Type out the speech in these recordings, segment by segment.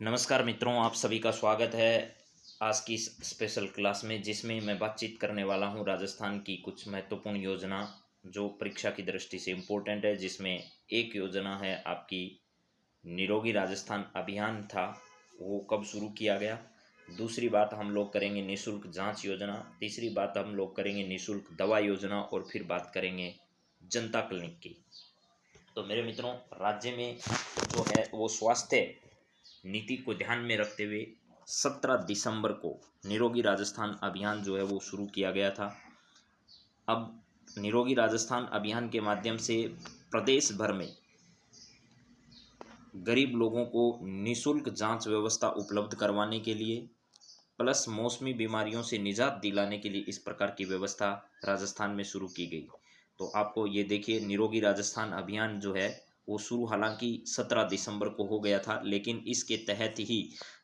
नमस्कार मित्रों, आप सभी का स्वागत है आज की इस स्पेशल क्लास में, जिसमें मैं बातचीत करने वाला हूं राजस्थान की कुछ महत्वपूर्ण योजना जो परीक्षा की दृष्टि से इम्पोर्टेंट है। जिसमें एक योजना है आपकी निरोगी राजस्थान अभियान था, वो कब शुरू किया गया। दूसरी बात हम लोग करेंगे निशुल्क जांच योजना। तीसरी बात हम लोग करेंगे निशुल्क दवा योजना और फिर बात करेंगे जनता क्लिनिक की। तो मेरे मित्रों, राज्य में जो है वो स्वास्थ्य नीति को ध्यान में रखते हुए 17 दिसंबर को निरोगी राजस्थान अभियान जो है वो शुरू किया गया था। अब निरोगी राजस्थान अभियान के माध्यम से प्रदेश भर में गरीब लोगों को निशुल्क जांच व्यवस्था उपलब्ध करवाने के लिए प्लस मौसमी बीमारियों से निजात दिलाने के लिए इस प्रकार की व्यवस्था राजस्थान में शुरू की गई। तो आपको ये देखिए, निरोगी राजस्थान अभियान जो है वो शुरू हालांकि 17 दिसंबर को हो गया था, लेकिन इसके तहत ही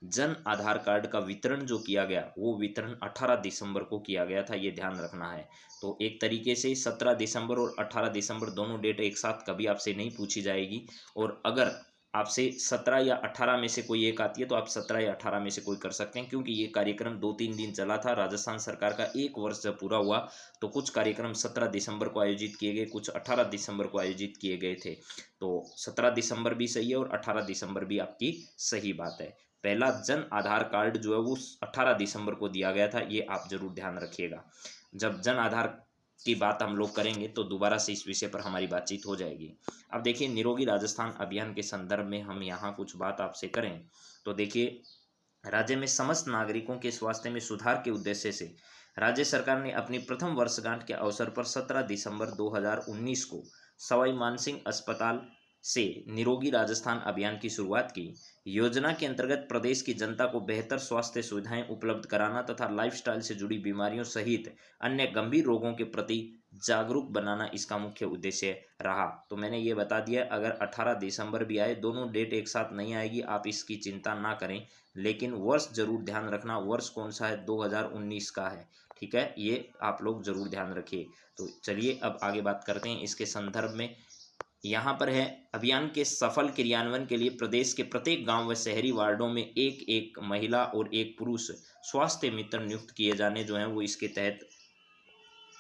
जन आधार कार्ड का वितरण जो किया गया वो वितरण 18 दिसंबर को किया गया था, ये ध्यान रखना है। तो एक तरीके से 17 दिसंबर और 18 दिसंबर दोनों डेट एक साथ कभी आपसे नहीं पूछी जाएगी। और अगर आपसे 17 या 18 में से कोई एक आती है तो आप 17 या 18 में से कोई कर सकते हैं, क्योंकि ये कार्यक्रम 2-3 दिन चला था। राजस्थान सरकार का एक वर्ष जब पूरा हुआ तो कुछ कार्यक्रम 17 दिसंबर को आयोजित किए गए, कुछ 18 दिसंबर को आयोजित किए गए थे। तो 17 दिसंबर भी सही है और 18 दिसंबर भी आपकी सही बात है। पहला जन आधार कार्ड जो है वो 18 दिसंबर को दिया गया था, ये आप जरूर ध्यान रखिएगा। जब जन आधार की बात हम लोग करेंगे तो दोबारा से इस विषय पर हमारी बातचीत हो जाएगी। अब देखिए, निरोगी राजस्थान अभियान के संदर्भ में हम यहाँ कुछ बात आपसे करें तो देखिए, राज्य में समस्त नागरिकों के स्वास्थ्य में सुधार के उद्देश्य से राज्य सरकार ने अपनी प्रथम वर्षगांठ के अवसर पर 17 दिसंबर 2019 को सवाई मानसिंह अस्पताल से निरोगी राजस्थान अभियान की शुरुआत की। योजना के अंतर्गत प्रदेश की जनता को बेहतर स्वास्थ्य सुविधाएं उपलब्ध कराना तथा लाइफस्टाइल से जुड़ी बीमारियों सहित अन्य गंभीर रोगों के प्रति जागरूक बनाना इसका मुख्य उद्देश्य रहा। तो मैंने ये बता दिया, अगर 18 दिसंबर भी आए, दोनों डेट एक साथ नहीं आएगी, आप इसकी चिंता ना करें, लेकिन वर्ष जरूर ध्यान रखना। वर्ष कौन सा है? 2019 का है, ठीक है, ये आप लोग जरूर ध्यान रखिए। तो चलिए अब आगे बात करते हैं इसके संदर्भ में। यहाँ पर है, अभियान के सफल क्रियान्वयन के लिए प्रदेश के प्रत्येक गांव व शहरी वार्डों में एक एक महिला और एक पुरुष स्वास्थ्य मित्र नियुक्त किए जाने जो हैं वो इसके तहत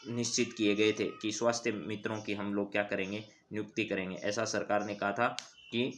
निश्चित किए गए थे कि स्वास्थ्य मित्रों की हम लोग क्या करेंगे, नियुक्ति करेंगे। ऐसा सरकार ने कहा था कि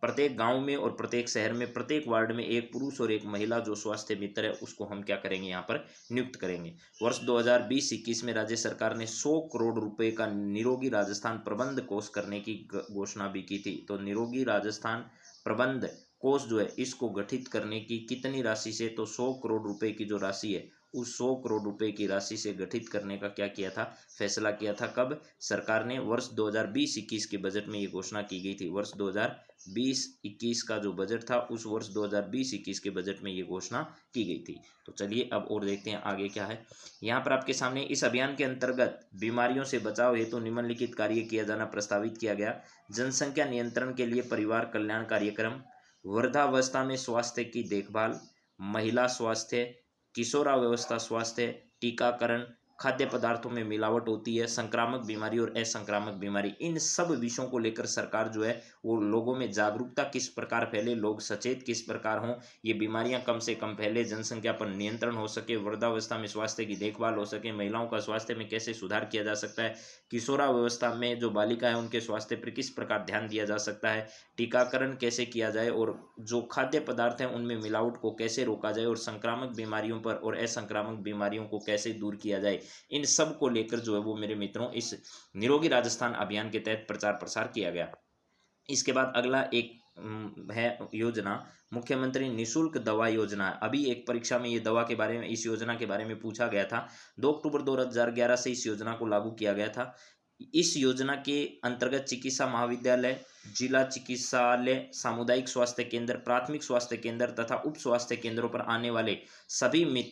प्रत्येक गांव में और प्रत्येक शहर में प्रत्येक वार्ड में एक पुरुष और एक महिला जो स्वास्थ्य मित्र है उसको हम क्या करेंगे, यहाँ पर नियुक्त करेंगे। वर्ष 2020-21 में राज्य सरकार ने 100 करोड़ रुपए का निरोगी राजस्थान प्रबंध कोष करने की घोषणा भी की थी। तो निरोगी राजस्थान प्रबंध कोष जो है इसको गठित करने की कितनी राशि से, तो 100 करोड़ रुपए की जो राशि है उस 100 करोड़ रुपए की राशि से गठित करने का क्या किया था, फैसला किया था। कब? सरकार ने वर्ष 2020-21 के बजट में ये घोषणा की गई थी। वर्ष 2020-21 का जो बजट था उस वर्ष 2020-21 के बजट में ये घोषणा की गई थी। तो चलिए अब और देखते हैं आगे क्या है। यहाँ पर आपके सामने इस अभियान के अंतर्गत बीमारियों से बचाव हेतु निम्नलिखित कार्य किया जाना प्रस्तावित किया गया। जनसंख्या नियंत्रण के लिए परिवार कल्याण कार्यक्रम, वृद्धावस्था में स्वास्थ्य की देखभाल, महिला स्वास्थ्य, किशोरावस्था स्वास्थ्य, टीकाकरण, खाद्य पदार्थों में मिलावट होती है, संक्रामक बीमारी और असंक्रामक बीमारी, इन सब विषयों को लेकर सरकार जो है वो लोगों में जागरूकता किस प्रकार फैले, लोग सचेत किस प्रकार हों, ये बीमारियां कम से कम फैले, जनसंख्या पर नियंत्रण हो सके, वृद्धावस्था में स्वास्थ्य की देखभाल हो सके, महिलाओं का स्वास्थ्य में कैसे सुधार किया जा सकता है, किशोरावस्था में जो बालिका है उनके स्वास्थ्य पर किस प्रकार ध्यान दिया जा सकता है, टीकाकरण कैसे किया जाए और जो खाद्य पदार्थ हैं उनमें मिलावट को कैसे रोका जाए और संक्रामक बीमारियों पर और असंक्रामक बीमारियों को कैसे दूर किया जाए, इन सब को लेकर जो है वो मेरे मित्रों इस निरोगी राजस्थान अभियान के तहत प्रचार प्रसार किया गया। इसके बाद अगला एक है योजना, मुख्यमंत्री निशुल्क दवा योजना। अभी एक परीक्षा में ये दवा के बारे में, इस योजना के बारे में पूछा गया था। 2 अक्टूबर 2011 से इस योजना को लागू किया गया था। इस योजना के अंतर्गत चिकित्सा महाविद्यालय, जिला चिकित्सालय, सामुदायिक स्वास्थ्य केंद्र, प्राथमिक स्वास्थ्य केंद्र तथा उप स्वास्थ्य केंद्रों पर आने वाले सभी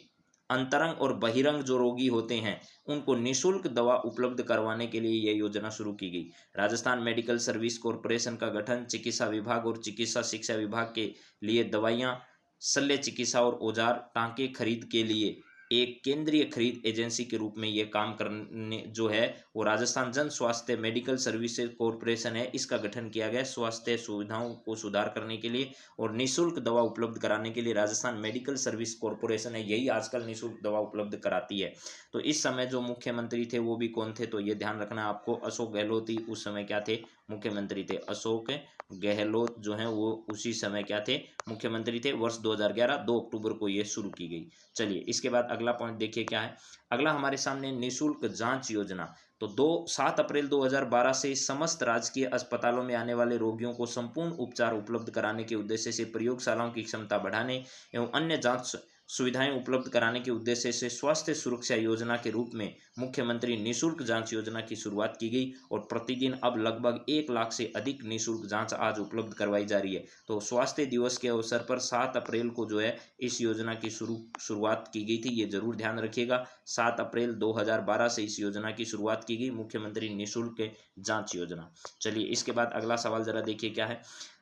अंतरंग और बहिरंग जो रोगी होते हैं उनको निशुल्क दवा उपलब्ध करवाने के लिए यह योजना शुरू की गई। राजस्थान मेडिकल सर्विस कॉरपोरेशन का गठन, चिकित्सा विभाग और चिकित्सा शिक्षा विभाग के लिए दवाइयाँ, शल्य चिकित्सा और औजार, टांके खरीद के लिए एक केंद्रीय खरीद एजेंसी के रूप में ये काम करने जो है वो राजस्थान जन स्वास्थ्य मेडिकल सर्विसेज कॉरपोरेशन है, इसका गठन किया गया स्वास्थ्य सुविधाओं को सुधार करने के लिए और निःशुल्क दवा उपलब्ध कराने के लिए। राजस्थान मेडिकल सर्विस कॉरपोरेशन है, यही आजकल निःशुल्क दवा उपलब्ध कराती है। तो इस समय जो मुख्यमंत्री थे वो भी कौन थे, तो ये ध्यान रखना आपको, अशोक गहलोत ही उस समय क्या थे, मुख्यमंत्री थे। अशोक गहलोत जो है वो उसी समय क्या थे, मुख्यमंत्री थे। वर्ष 2011 2 अक्टूबर को ये शुरू की गई। चलिए इसके बाद अगला पॉइंट देखिए क्या है। अगला हमारे सामने निःशुल्क जांच योजना। तो 7 अप्रैल 2012 से समस्त राजकीय अस्पतालों में आने वाले रोगियों को संपूर्ण उपचार उपलब्ध कराने के उद्देश्य से प्रयोगशालाओं की क्षमता बढ़ाने एवं अन्य जांच सुविधाएं उपलब्ध कराने के उद्देश्य से स्वास्थ्य सुरक्षा योजना के रूप में मुख्यमंत्री निःशुल्क जांच योजना की शुरुआत की गई और प्रतिदिन अब लगभग 1 लाख से अधिक निःशुल्क जांच आज उपलब्ध करवाई जा रही है। तो स्वास्थ्य दिवस के अवसर पर 7 अप्रैल को जो है इस योजना की शुरुआत की गई थी, ये जरूर ध्यान रखिएगा। 7 अप्रैल 2012 से इस योजना की शुरुआत की गई, मुख्यमंत्री निःशुल्क जांच योजना। चलिए इसके बाद अगला सवाल जरा देखिए क्या है।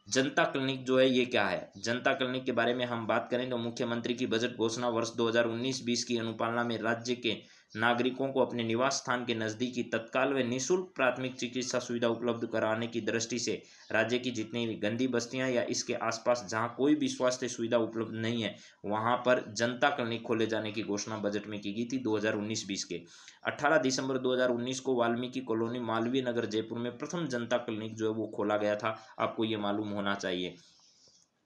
जनता क्लिनिक जो है ये क्या है। जनता क्लिनिक के बारे में हम बात करें तो मुख्यमंत्री की बजट घोषणा वर्ष 2019-20 की अनुपालना में राज्य के नागरिकों को अपने निवास स्थान के नजदीकी तत्काल व निःशुल्क प्राथमिक चिकित्सा सुविधा उपलब्ध कराने की दृष्टि से राज्य की जितनी भी गंदी बस्तियां या इसके आसपास जहां कोई भी स्वास्थ्य सुविधा उपलब्ध नहीं है वहां पर जनता क्लिनिक खोले जाने की घोषणा बजट में की गई थी 2019-20 के। 18 दिसंबर 2019 को वाल्मीकि कॉलोनी मालवीय नगर जयपुर में प्रथम जनता क्लिनिक जो है वो खोला गया था, आपको ये मालूम होना चाहिए।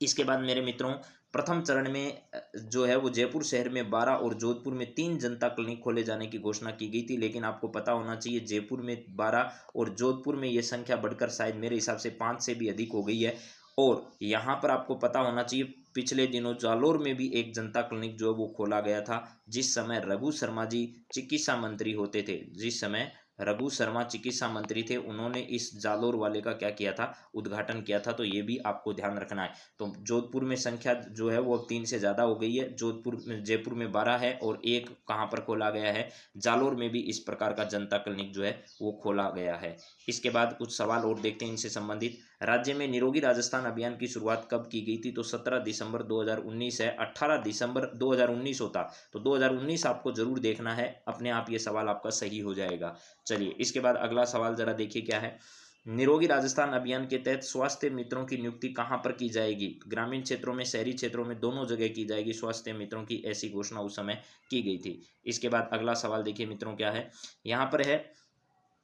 इसके बाद मेरे मित्रों प्रथम चरण में जो है वो जयपुर शहर में 12 और जोधपुर में 3 जनता क्लिनिक खोले जाने की घोषणा की गई थी, लेकिन आपको पता होना चाहिए जयपुर में 12 और जोधपुर में ये संख्या बढ़कर शायद मेरे हिसाब से 5 से भी अधिक हो गई है। और यहाँ पर आपको पता होना चाहिए पिछले दिनों जालोर में भी एक जनता क्लिनिक जो है वो खोला गया था, जिस समय रघु शर्मा जी चिकित्सा मंत्री होते थे। जिस समय रघु शर्मा चिकित्सा मंत्री थे उन्होंने इस जालोर वाले का क्या किया था, उद्घाटन किया था। तो ये भी आपको ध्यान रखना है। तो जोधपुर में संख्या जो है वो 3 से ज़्यादा हो गई है। जयपुर में 12 है और एक कहाँ पर खोला गया है, जालोर में भी इस प्रकार का जनता क्लिनिक जो है वो खोला गया है। इसके बाद कुछ सवाल और देखते हैं इनसे संबंधित। राज्य में निरोगी राजस्थान अभियान की शुरुआत कब की गई थी, तो 17 दिसंबर 2019 है। 18 दिसंबर 2019 होता तो 2019 आपको जरूर देखना है, अपने आप ये सवाल आपका सही हो जाएगा। चलिए इसके बाद अगला सवाल जरा देखिए क्या है। निरोगी राजस्थान अभियान के तहत स्वास्थ्य मित्रों की नियुक्ति कहां पर की जाएगी। ग्रामीण क्षेत्रों में, शहरी क्षेत्रों में, दोनों जगह की जाएगी स्वास्थ्य मित्रों की, ऐसी घोषणा उस समय की गई थी। इसके बाद अगला सवाल देखिए मित्रों क्या है, यहाँ पर है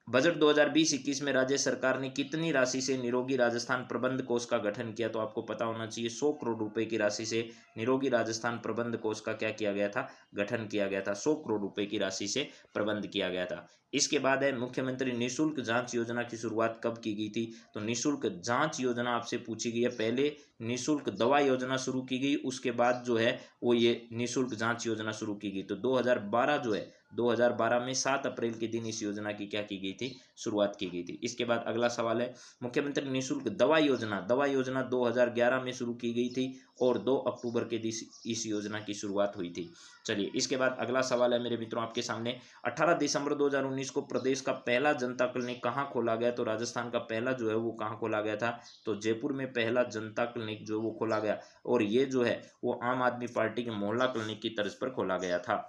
बजट 2020-21 में राज्य सरकार ने कितनी राशि से निरोगी राजस्थान प्रबंध कोष का गठन किया, तो आपको पता होना चाहिए 100 करोड़ रुपए की राशि से निरोगी राजस्थान प्रबंध कोष का क्या किया गया था, गठन किया गया था। 100 करोड़ रुपए की राशि से प्रबंध किया गया था। इसके बाद है मुख्यमंत्री निःशुल्क जांच योजना की शुरुआत कब की गई थी, तो निःशुल्क जांच योजना आपसे पूछी गई है। पहले निःशुल्क दवा योजना शुरू की गई, उसके बाद जो है वो ये निःशुल्क जांच योजना शुरू की गई। तो 2012 जो है 2012 में 7 अप्रैल के दिन इस योजना की क्या की गई थी, शुरुआत की गई थी। इसके बाद अगला सवाल है मुख्यमंत्री निःशुल्क दवा योजना 2011 में शुरू की गई थी और 2 अक्टूबर के दिन इस योजना की शुरुआत हुई थी। चलिए इसके बाद अगला सवाल है मेरे मित्रों आपके सामने। 18 दिसंबर 2019 को प्रदेश का पहला जनता क्लिनिक कहाँ खोला गया, तो राजस्थान का पहला जो है वो कहाँ खोला गया था, तो जयपुर में पहला जनता क्लिनिक जो वो खोला गया और ये जो है वो आम आदमी पार्टी के मोहल्ला क्लिनिक की तर्ज पर खोला गया था।